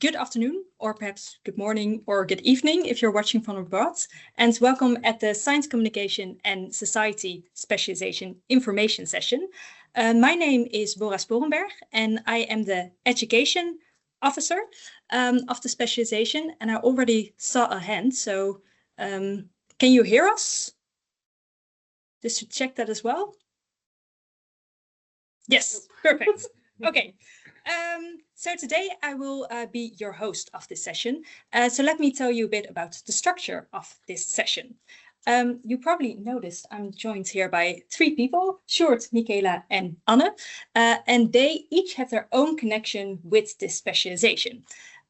good afternoon, or perhaps good morning or good evening if you're watching from abroad, and welcome at the Science Communication and Society Specialization Information Session. My name is Bora Sporenberg, and I am the Education Officer of the Specialization, and I already saw a hand, so can you hear us? Just to check that as well. Yes, perfect. Okay. So today I will be your host of this session. So let me tell you a bit about the structure of this session. You probably noticed I'm joined here by three people, Sjoerd, Michaela, and Anne, and they each have their own connection with this specialization.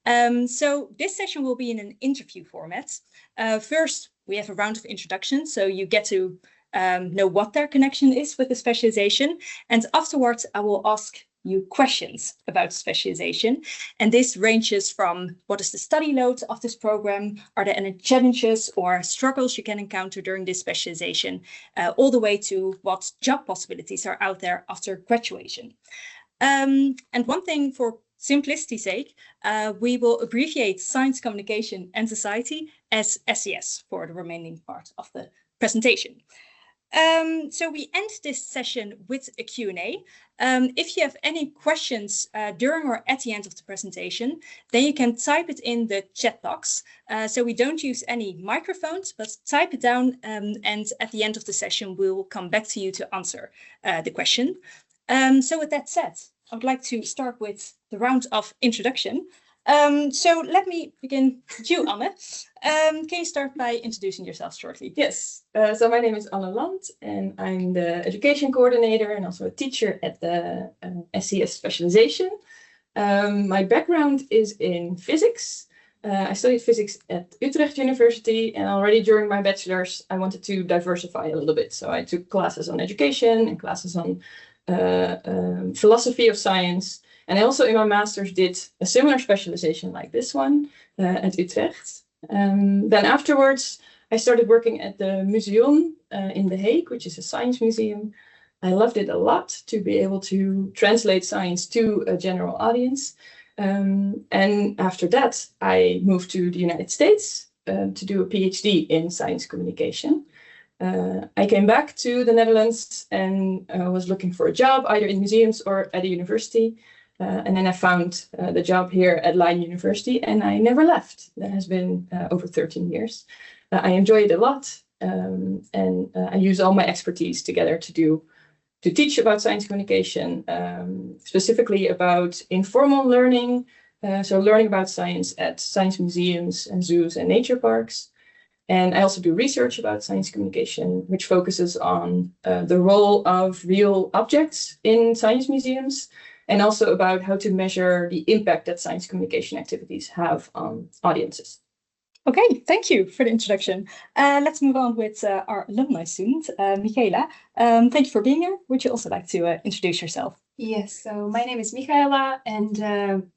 So this session will be in an interview format. First, we have a round of introductions, so you get to know what their connection is with the specialization. And afterwards, I will ask you questions about specialization. And this ranges from what is the study load of this program? Are there any challenges or struggles you can encounter during this specialization? All the way to what job possibilities are out there after graduation. And one thing for simplicity's sake, we will abbreviate Science, Communication and Society as SCS for the remaining part of the presentation. So we end this session with a Q&A. If you have any questions during or at the end of the presentation, then you can type it in the chat box. So we don't use any microphones, but type it down, and at the end of the session, we'll come back to you to answer the question. So with that said, I would like to start with the round of introduction. So let me begin with you, Anne. Can you start by introducing yourself shortly? Yes, so my name is Anne Land and I'm the education coordinator and also a teacher at the SCS Specialization. My background is in physics. I studied physics at Utrecht University, and already during my bachelor's I wanted to diversify a little bit. So I took classes on education and classes on philosophy of science. And I also in my master's did a similar specialization like this one at Utrecht. Then afterwards, I started working at the museum in The Hague, which is a science museum. I loved it a lot to be able to translate science to a general audience. And after that, I moved to the United States to do a PhD in science communication. I came back to the Netherlands and was looking for a job either in museums or at a university. And then I found the job here at Leiden University, and I never left. That has been over 13 years. I enjoy it a lot, and I use all my expertise together to teach about science communication, specifically about informal learning, so learning about science at science museums and zoos and nature parks. And I also do research about science communication, which focuses on the role of real objects in science museums, and also about how to measure the impact that science communication activities have on audiences. Okay, thank you for the introduction. Let's move on with our alumni student, Michaela. Thank you for being here. Would you also like to introduce yourself? Yes, so my name is Michaela, and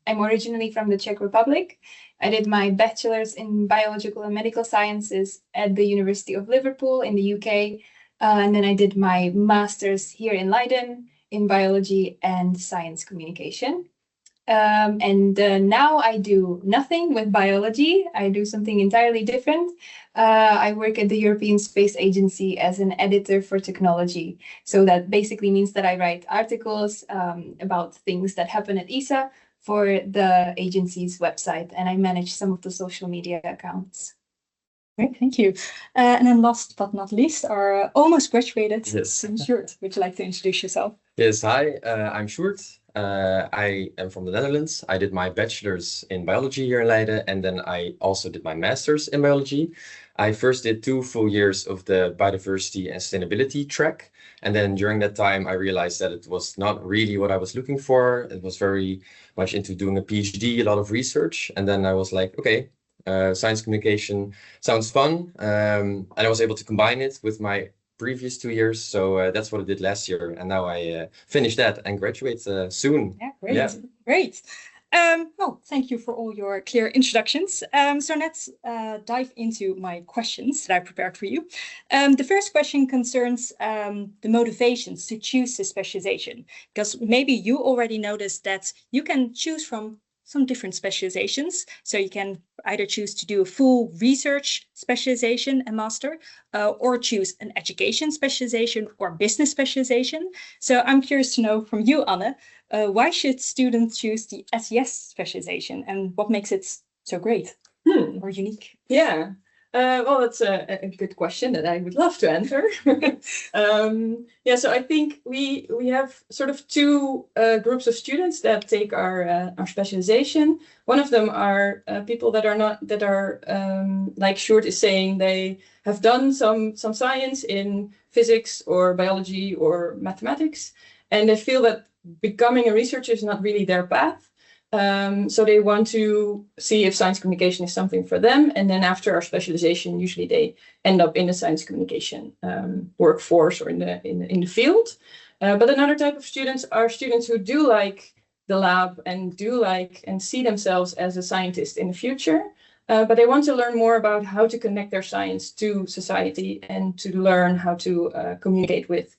I'm originally from the Czech Republic. I did my bachelor's in biological and medical sciences at the University of Liverpool in the UK. And then I did my master's here in Leiden in biology and science communication. And now I do nothing with biology. I do something entirely different. I work at the European Space Agency as an editor for technology. So that basically means that I write articles about things that happen at ESA for the agency's website, and I manage some of the social media accounts. Great, thank you. And then last but not least, our almost graduated Sjoerd. Would you like to introduce yourself? Yes, hi, I'm Sjoerd. I am from the Netherlands. I did my bachelor's in biology here in Leiden, and then I also did my master's in biology. I first did 2 full years of the biodiversity and sustainability track. And then during that time, I realized that it was not really what I was looking for. It was very much into doing a PhD, a lot of research. And then I was like, okay, science communication sounds fun. And I was able to combine it with my previous 2 years. So that's what I did last year. And now I finished that and graduate soon. Yeah, great. Yeah. Great. Well, thank you for all your clear introductions. So let's dive into my questions that I prepared for you. The first question concerns the motivations to choose this specialization, because maybe you already noticed that you can choose from some different specializations. So you can either choose to do a full research specialization and master, or choose an education specialization or business specialization. So I'm curious to know from you, Anne, why should students choose the SES specialization and what makes it so great or unique? Yeah. Well, that's a good question that I would love to answer. Yeah, so I think we have sort of two groups of students that take our specialization. One of them are people that are like Sjoerd is saying, they have done some science in physics or biology or mathematics, and they feel that becoming a researcher is not really their path. So they want to see if science communication is something for them. And then after our specialization, usually they end up in the science communication workforce or in the field. But another type of students are students who do like the lab and do like and see themselves as a scientist in the future. But they want to learn more about how to connect their science to society and to learn how to communicate with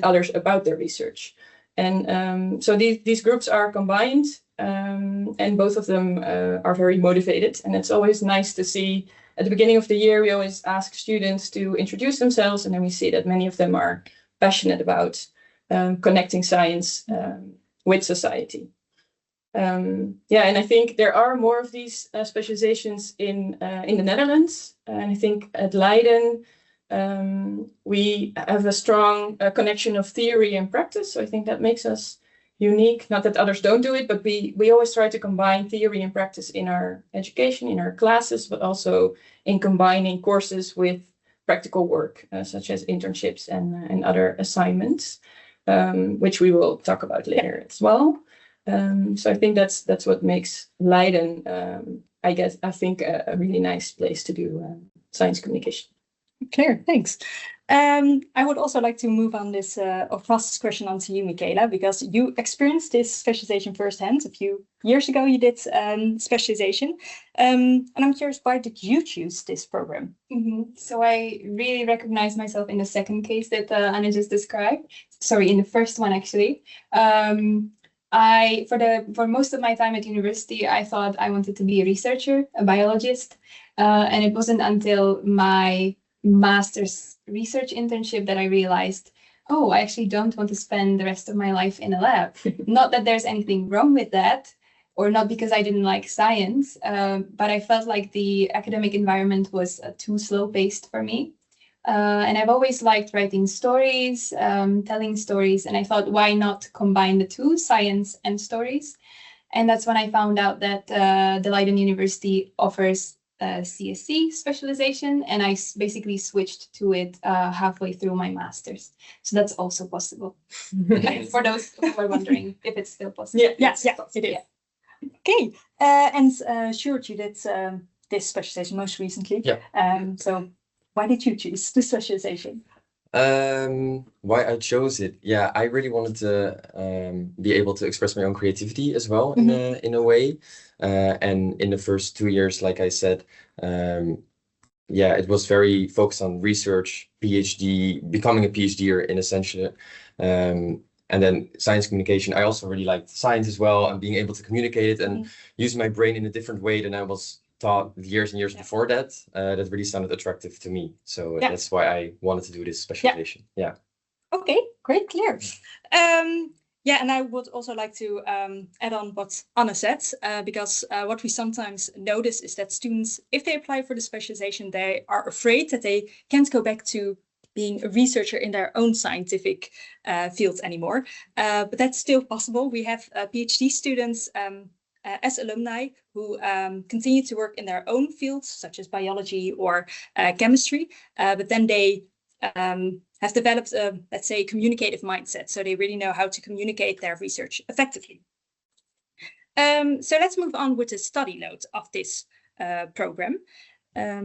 others about their research. And so these groups are combined. And both of them are very motivated. And it's always nice to see at the beginning of the year, we always ask students to introduce themselves. And then we see that many of them are passionate about connecting science with society. Yeah, and I think there are more of these specializations in the Netherlands. And I think at Leiden, we have a strong connection of theory and practice. So I think that makes us unique. Not that others don't do it, but we always try to combine theory and practice in our education, in our classes, but also in combining courses with practical work, such as internships and other assignments, which we will talk about later as well. So I think that's what makes Leiden, I think, a really nice place to do science communication. Clear, thanks. I would also like to move on this or pass this question on to you, Michaela, because you experienced this specialization firsthand. A few years ago, you did specialization. And I'm curious, why did you choose this program? So I really recognize myself in the second case that Anna just described. Sorry, in the first one, actually. For most of my time at university, I thought I wanted to be a researcher, a biologist. And it wasn't until my master's research internship that I realized, oh, I actually don't want to spend the rest of my life in a lab. Not that there's anything wrong with that, or not because I didn't like science, but I felt like the academic environment was too slow-paced for me. And I've always liked writing stories, telling stories, and I thought, why not combine the two, science and stories? And that's when I found out that the Leiden University offers CSC specialization, and I basically switched to it halfway through my master's. So that's also possible. For those who are wondering if it's still possible. Yeah, it is. Yeah. Okay, and Sjoerd, you did this specialization most recently. Yeah. So why did you choose this specialization? Why I chose it? Yeah, I really wanted to be able to express my own creativity as well in a way. And in the first 2 years, like I said, yeah, it was very focused on research, PhD, becoming a PhDer in essential. And then science communication. I also really liked science as well, and being able to communicate it and use my brain in a different way than I was taught years and years before that. That really sounded attractive to me. So that's why I wanted to do this specialization. Yeah. Okay, great, clear. Yeah, and I would also like to add on what Anna said, because what we sometimes notice is that students, if they apply for the specialization, they are afraid that they can't go back to being a researcher in their own scientific fields anymore. But that's still possible. We have PhD students as alumni who continue to work in their own fields, such as biology or chemistry, but then they have developed a, let's say, communicative mindset. So they really know how to communicate their research effectively. So let's move on with the study load of this program. Let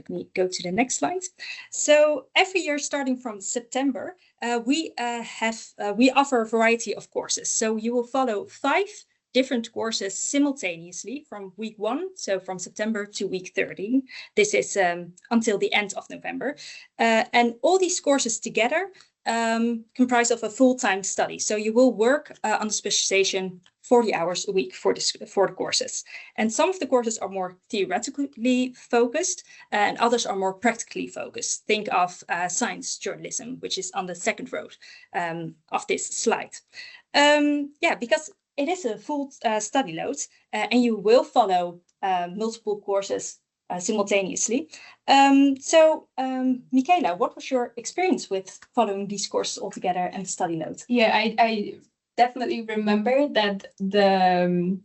me go to the next slide. So every year, starting from September, we offer a variety of courses. So you will follow 5 different courses simultaneously from week 1, so from September to week 30. This is until the end of November. And all these courses together comprise of a full-time study. So you will work on the specialization 40 hours a week for the courses. And some of the courses are more theoretically focused and others are more practically focused. Think of science journalism, which is on the second row of this slide. Because it is a full study load and you will follow multiple courses simultaneously. Michaela, what was your experience with following these courses all together and study load? Yeah, I definitely remember that the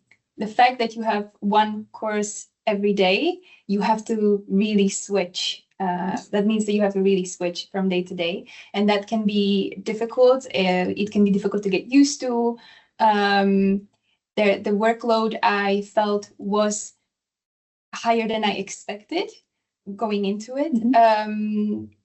fact that you have one course every day, you have to really switch. That means that you have to really switch from day to day, and that can be difficult. It can be difficult to get used to. The workload I felt was higher than I expected going into it.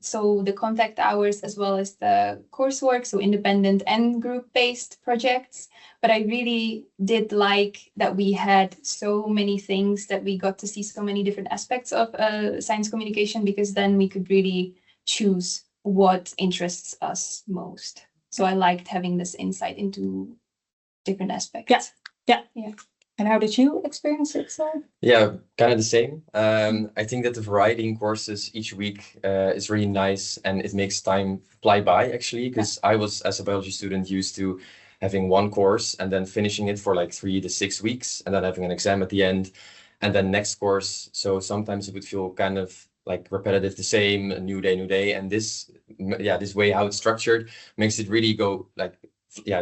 So the contact hours as well as the coursework, so independent and group-based projects. But I really did like that we had so many things, that we got to see so many different aspects of science communication, because then we could really choose what interests us most. So I liked having this insight into different aspects. Yeah. And how did you experience it, Sir? Yeah, kind of the same. I think that the variety in courses each week is really nice, and it makes time fly by, actually, because I was, as a biology student, used to having one course and then finishing it for like 3 to 6 weeks and then having an exam at the end and then next course. So sometimes it would feel kind of like repetitive, the same, a new day. And this way how it's structured makes it really go like,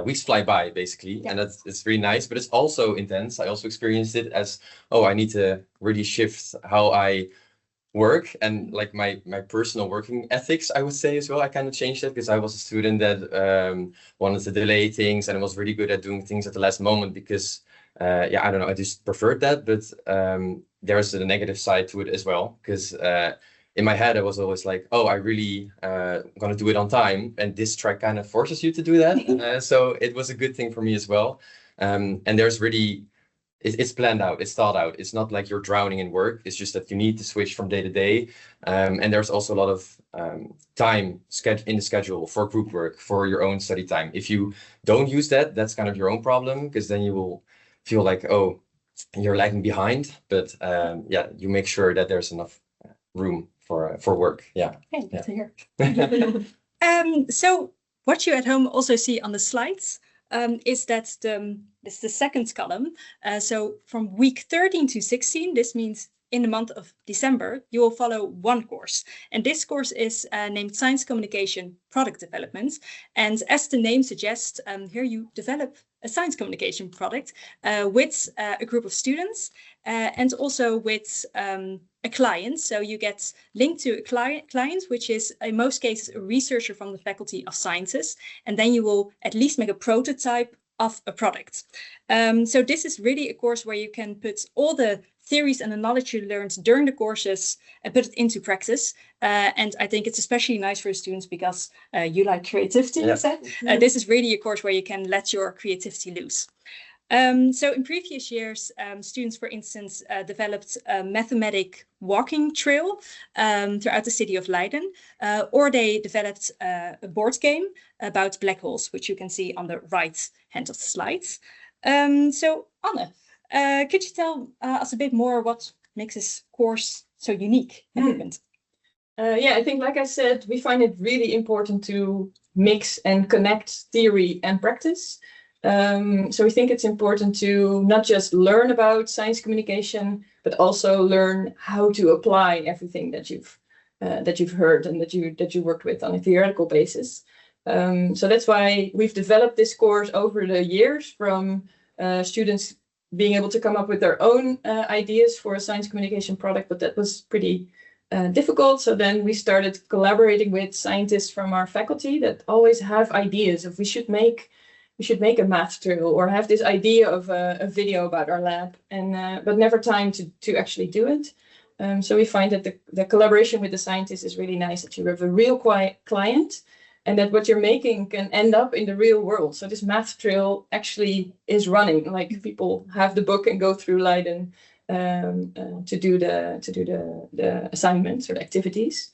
weeks fly by, basically. And it's really nice, but it's also intense. I also experienced it as, I need to really shift how I work and like my personal working ethics, I would say, as well. I kind of changed that because I was a student that wanted to delay things and was really good at doing things at the last moment because I don't know, I just preferred that. But there's a negative side to it as well, because in my head, I was always like, I really gonna do it on time. And this track kind of forces you to do that. So it was a good thing for me as well. And there's really, it's planned out, it's thought out. It's not like you're drowning in work. It's just that you need to switch from day to day. And there's also a lot of time in the schedule for group work, for your own study time. If you don't use that, that's kind of your own problem, because then you will feel like, you're lagging behind. But you make sure that there's enough room for work. Okay, good to hear. So what you at home also see on the slides is that the second column. So from week 13 to 16, this means in the month of December, you will follow one course. And this course is named Science Communication Product Development. And as the name suggests, here you develop a science communication product with a group of students and also with a client. So you get linked to a client, which is in most cases a researcher from the Faculty of Sciences. And then you will at least make a prototype of a product. So this is really a course where you can put all the theories and the knowledge you learned during the courses and put it into practice. And I think it's especially nice for students because you like creativity, you said. This is really a course where you can let your creativity loose. So in previous years, students, for instance, developed a mathematic walking trail throughout the city of Leiden, or they developed a board game about black holes, which you can see on the right hand of the slides. So Anne, could you tell us a bit more what makes this course so unique and different? I think, like I said, we find it really important to mix and connect theory and practice. So we think it's important to not just learn about science communication, but also learn how to apply everything that you've heard and that you worked with on a theoretical basis. So that's why we've developed this course over the years, from students being able to come up with their own ideas for a science communication product, but that was pretty difficult. So then we started collaborating with scientists from our faculty that always have ideas of we should make a math drill or have this idea of a video about our lab, and but never time to actually do it. So we find that the collaboration with the scientists is really nice, that you have a real client and that what you're making can end up in the real world. So this math drill actually is running, like people have the book and go through Leiden to do the assignments or the activities.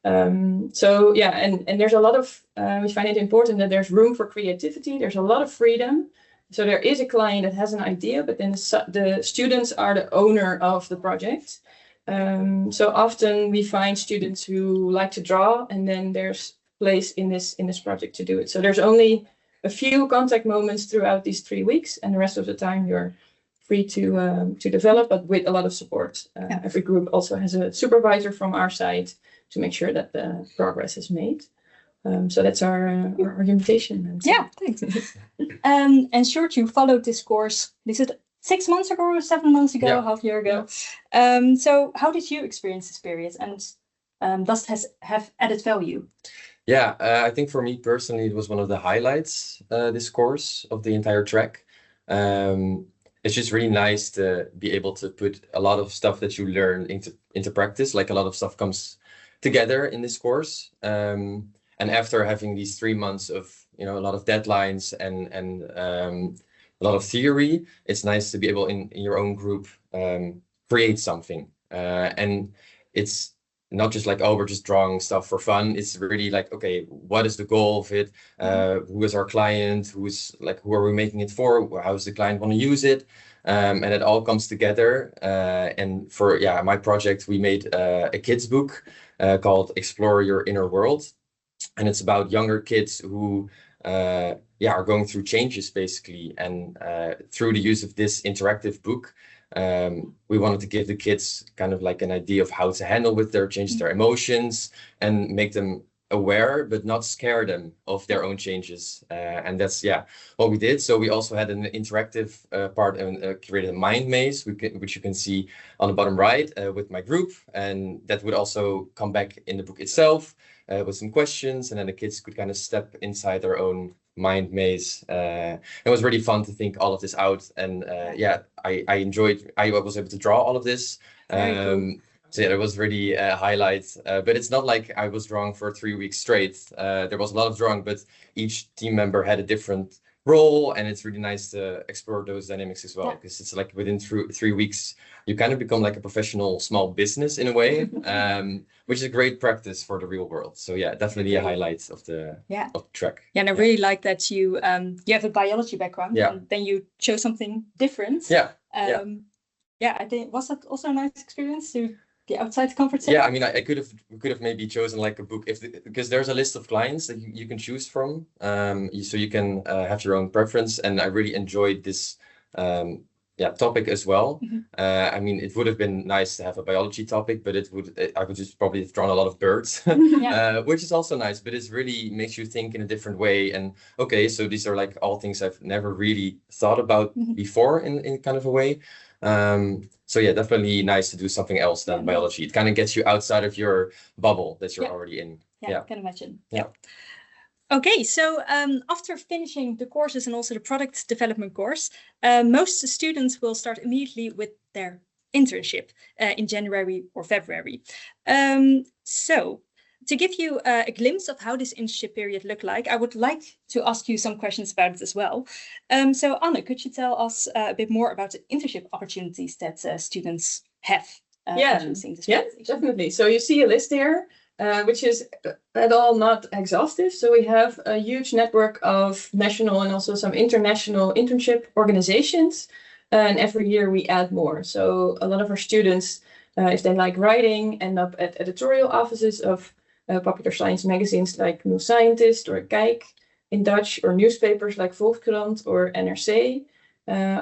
And there's a lot of, we find it important that there's room for creativity. There's a lot of freedom. So there is a client that has an idea, but then the students are the owner of the project. So often we find students who like to draw, and then there's place in this project to do it. So there's only a few contact moments throughout these 3 weeks, and the rest of the time you're free to develop, but with a lot of support. Every group also has a supervisor from our side to make sure that the progress is made. So that's our invitation. Yeah, thanks. And Sjoerd, you followed this course. Is it 6 months ago or 7 months ago, Yeah. half a year ago? So how did you experience this period, and does it have added value? Yeah, I think for me personally, it was one of the highlights, this course of the entire track. It's just really nice to be able to put a lot of stuff that you learn into practice. Like a lot of stuff comes together in this course. And after having these 3 months of, a lot of deadlines and a lot of theory, it's nice to be able in your own group create something. And it's not just like, oh, we're just drawing stuff for fun. It's really like, okay, what is the goal of it? Who is our client? Who are we making it for? How does the client want to use it? And it all comes together. And for my project, we made a kids book called Explore Your Inner World. And it's about younger kids who are going through changes basically. And through the use of this interactive book, we wanted to give the kids kind of like an idea of how to handle with their changes, their emotions, and make them aware, but not scare them of their own changes. And that's what we did. So we also had an interactive part and created a mind maze, which you can see on the bottom right with my group. And that would also come back in the book itself with some questions, and then the kids could kind of step inside their own mind maze. It was really fun to think all of this out, and I enjoyed. I was able to draw all of this. Cool. So it was really a highlight. But it's not like I was drawing for 3 weeks straight. There was a lot of drawing, but each team member had a different role, and it's really nice to explore those dynamics as well, because it's like within 3 weeks you kind of become like a professional small business in a way, which is a great practice for the real world. So definitely a highlight of the track. And I really like that you have a biology background, and then you chose something different. I think, was that also a nice experience to be outside the comfort zone? Yeah, I mean, we could have maybe chosen like a book because there's a list of clients that you can choose from, so you can have your own preference. And I really enjoyed this topic as well. I mean, it would have been nice to have a biology topic, but I would just probably have drawn a lot of birds, which is also nice. But it really makes you think in a different way. And okay, so these are like all things I've never really thought about before in kind of a way. So definitely nice to do something else than biology. It kind of gets you outside of your bubble that you're already in. I can imagine. Okay, so after finishing the courses and also the product development course, most students will start immediately with their internship in January or February. So to give you a glimpse of how this internship period looked like, I would like to ask you some questions about it as well. So Anne, could you tell us a bit more about the internship opportunities that students have? Choosing this definitely. So you see a list here, which is at all not exhaustive. So we have a huge network of national and also some international internship organizations. And every year we add more. So a lot of our students, if they like writing, end up at editorial offices of popular science magazines like New Scientist or Kijk in Dutch, or newspapers like Volkskrant or NRC.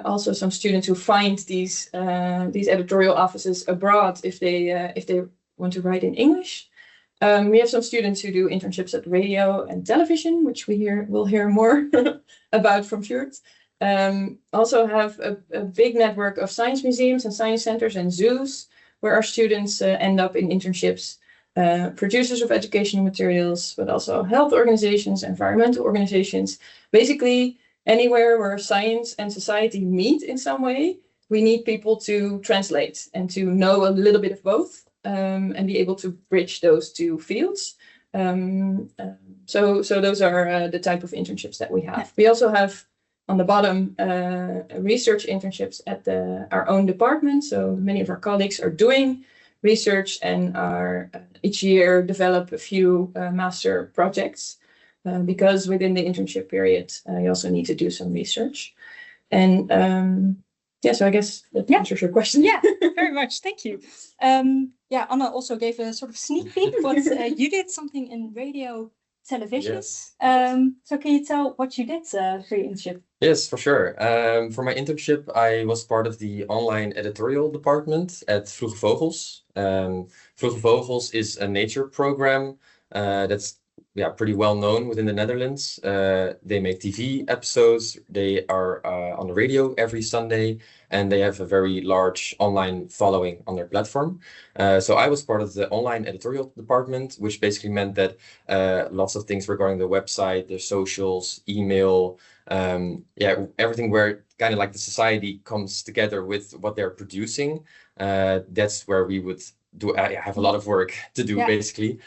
Also some students who find these editorial offices abroad if they want to write in English. We have some students who do internships at radio and television, which we'll hear more about from Sjoerd. Also have a big network of science museums and science centers and zoos, where our students end up in internships. Producers of educational materials, but also health organizations, environmental organizations. Basically, anywhere where science and society meet in some way, we need people to translate and to know a little bit of both, and be able to bridge those two fields. So those are the type of internships that we have. We also have on the bottom research internships at our own department. So many of our colleagues are doing research and are each year develop a few master projects, because within the internship period you also need to do some research. And yeah, so I guess that answers your question. Yeah, very much. Thank you. Yeah, Anna also gave a sort of sneak peek, but you did something in radio television. Yes. So can you tell what you did for your internship? Yes, for sure. For my internship, I was part of the online editorial department at Vroege Vogels. Vroege Vogels is a nature program that's pretty well known within the Netherlands. They make TV episodes. They are on the radio every Sunday, and they have a very large online following on their platform. So I was part of the online editorial department, which basically meant that lots of things regarding the website, their socials, email, everything where kind of like the society comes together with what they're producing. That's where we would do have a lot of work to do, basically,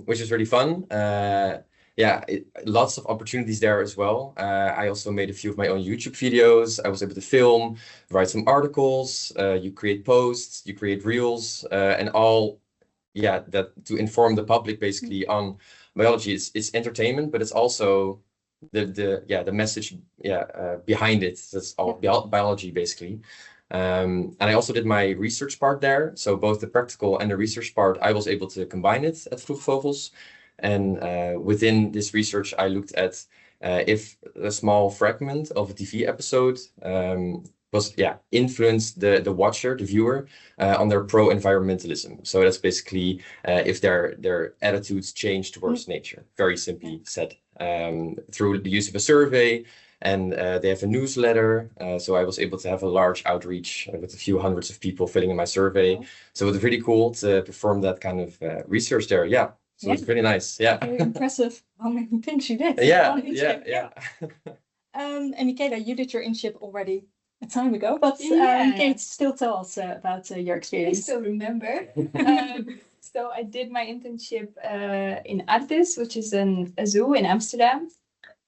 which is really fun. Lots of opportunities there as well. I also made a few of my own YouTube videos. I was able to film, write some articles. You create posts, you create reels, and all that to inform the public basically on biology. It's entertainment, but it's also the message behind it. That's all biology basically. And I also did my research part there. So both the practical and the research part, I was able to combine it at Vroege Vogels. And within this research, I looked at if a small fragment of a TV episode was influenced the watcher, the viewer, on their pro-environmentalism. So that's basically if their attitudes change towards nature, very simply said, through the use of a survey. And they have a newsletter. So I was able to have a large outreach with a few hundreds of people filling in my survey. Wow. So it was really cool to perform that kind of research there. Yeah. So it's pretty nice. Yeah. Very impressive how many things you did. Yeah. And Michaela, you did your internship already a time ago, but can you still tell us about your experience? I still remember. So I did my internship in Artis, which is a zoo in Amsterdam.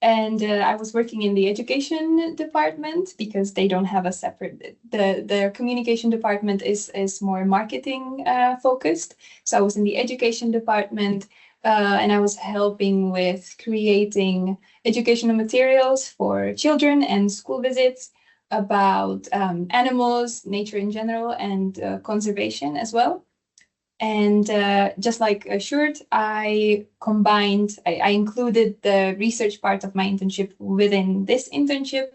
And I was working in the education department because they don't have a separate, their communication department is more marketing focused. So I was in the education department and I was helping with creating educational materials for children and school visits about animals, nature in general, and conservation as well. And just like Sjoerd, I included the research part of my internship within this internship.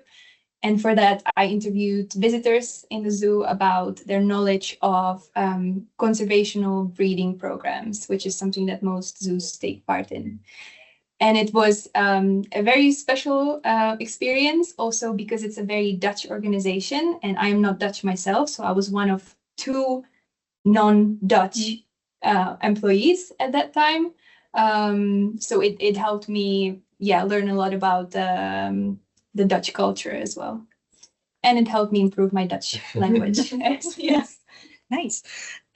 And for that, I interviewed visitors in the zoo about their knowledge of conservational breeding programs, which is something that most zoos take part in. And it was a very special experience also because it's a very Dutch organization and I am not Dutch myself. So I was one of two non-Dutch employees at that time. So it helped me, learn a lot about the Dutch culture as well. And it helped me improve my Dutch language. Yes, nice.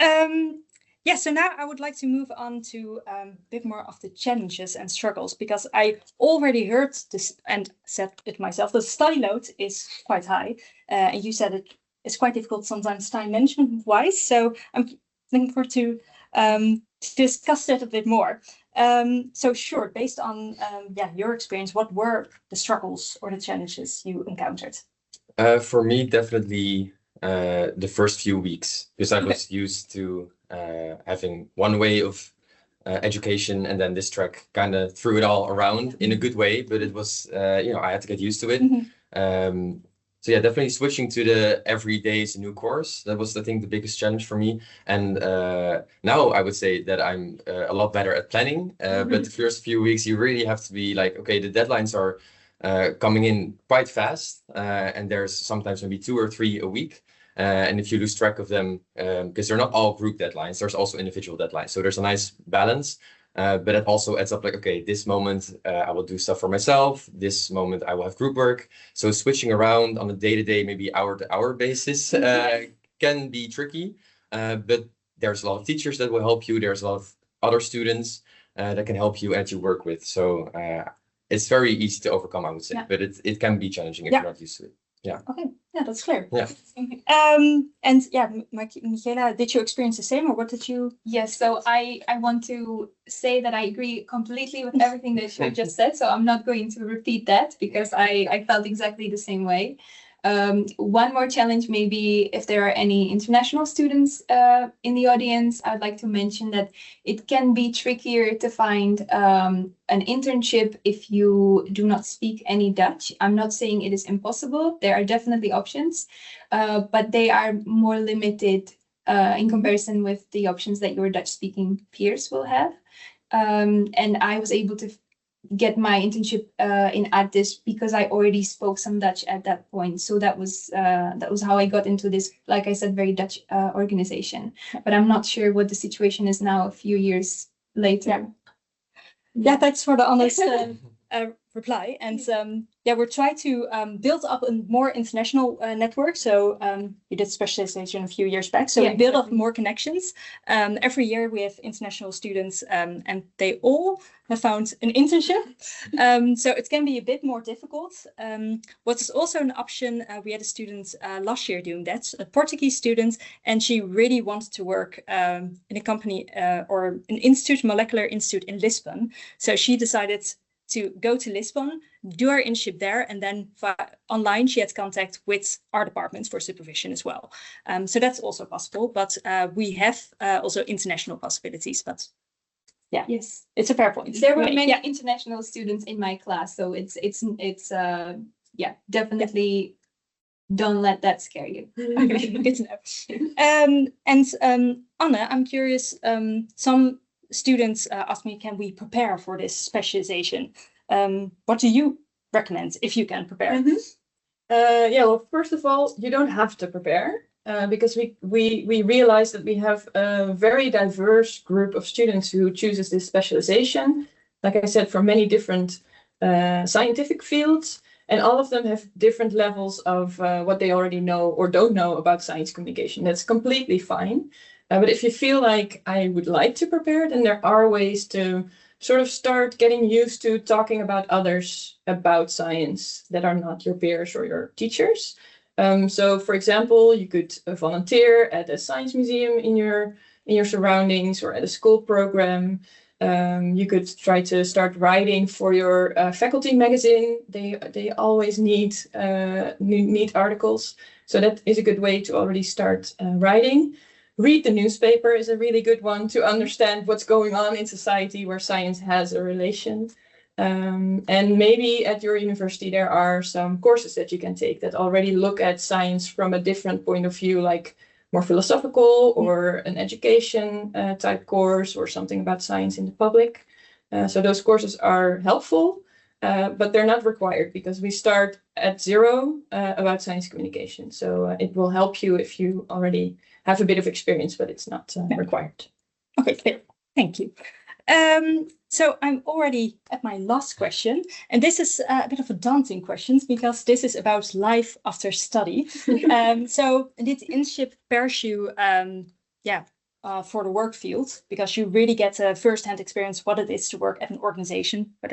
So now I would like to move on to a bit more of the challenges and struggles, because I already heard this and said it myself, the study load is quite high. And you said it's quite difficult sometimes time management wise. So I'm looking forward to discuss that a bit more. So sure, based on your experience, what were the struggles or the challenges you encountered? For me, definitely the first few weeks, because I was used to having one way of education, and then this track kind of threw it all around in a good way, but it was, I had to get used to it. So yeah, definitely switching to the every day is a new course. That was, I think, the biggest challenge for me. And now I would say that I'm a lot better at planning. But the first few weeks, you really have to be like, okay, the deadlines are coming in quite fast. And there's sometimes maybe 2 or 3 a week. And if you lose track of them, because they're not all group deadlines, there's also individual deadlines. So there's a nice balance. But it also adds up like, okay, this moment I will do stuff for myself. This moment I will have group work. So switching around on a day-to-day, maybe hour-to-hour basis can be tricky. But there's a lot of teachers that will help you. There's a lot of other students that can help you and you work with. So it's very easy to overcome, I would say. But it can be challenging if you're not used to it. Okay, yeah, that's clear. Yeah. And yeah, Michaela, did you experience the same, or what did you? Yes, so I want to say that I agree completely with everything that you just said. So I'm not going to repeat that because I felt exactly the same way. One more challenge, maybe if there are any international students in the audience, I'd like to mention that it can be trickier to find an internship if you do not speak any Dutch. I'm not saying it is impossible. There are definitely options, but they are more limited in comparison with the options that your Dutch-speaking peers will have. And I was able to get my internship in Addis because I already spoke some Dutch at that point. So that was how I got into this, like I said, very Dutch organization. But I'm not sure what the situation is now a few years later. Yeah, thanks for the honest reply. And yeah, we're trying to build up a more international network. So you did specialization a few years back. So we build up more connections. Every year we have international students and they all have found an internship. So it can be a bit more difficult. What is also an option, we had a student last year doing that, a Portuguese student, and she really wanted to work in a company or an institute, molecular institute in Lisbon. So she decided to go to Lisbon, do her internship there, and then online she had contact with our departments for supervision as well. So that's also possible, but we have also international possibilities. But yeah, yes, it's a fair point. There were many international students in my class, so it's yeah, definitely don't let that scare you. Okay, good to know. Anne, I'm curious. Some students ask me, can we prepare for this specialization? What do you recommend if you can prepare? Yeah, well, first of all, you don't have to prepare because we realize that we have a very diverse group of students who chooses this specialization. Like I said, from many different scientific fields, and all of them have different levels of what they already know or don't know about science communication. That's completely fine. But if you feel like I would like to prepare, then there are ways to sort of start getting used to talking about others about science that are not your peers or your teachers. So, for example, you could volunteer at a science museum in your surroundings or at a school program. You could try to start writing for your faculty magazine. They always need articles, so that is a good way to already start writing. Read the newspaper is a really good one to understand what's going on in society where science has a relation. And maybe at your university there are some courses that you can take that already look at science from a different point of view, like more philosophical or an education type course or something about science in the public. So those courses are helpful, but they're not required because we start at zero about science communication. So it will help you if you already have a bit of experience, but it's not required. Okay, clear. Thank you. So I'm already at my last question, and this is a bit of a daunting question because this is about life after study. So indeed, the internship prepares you, for the work field because you really get a first-hand experience what it is to work at an organization, whether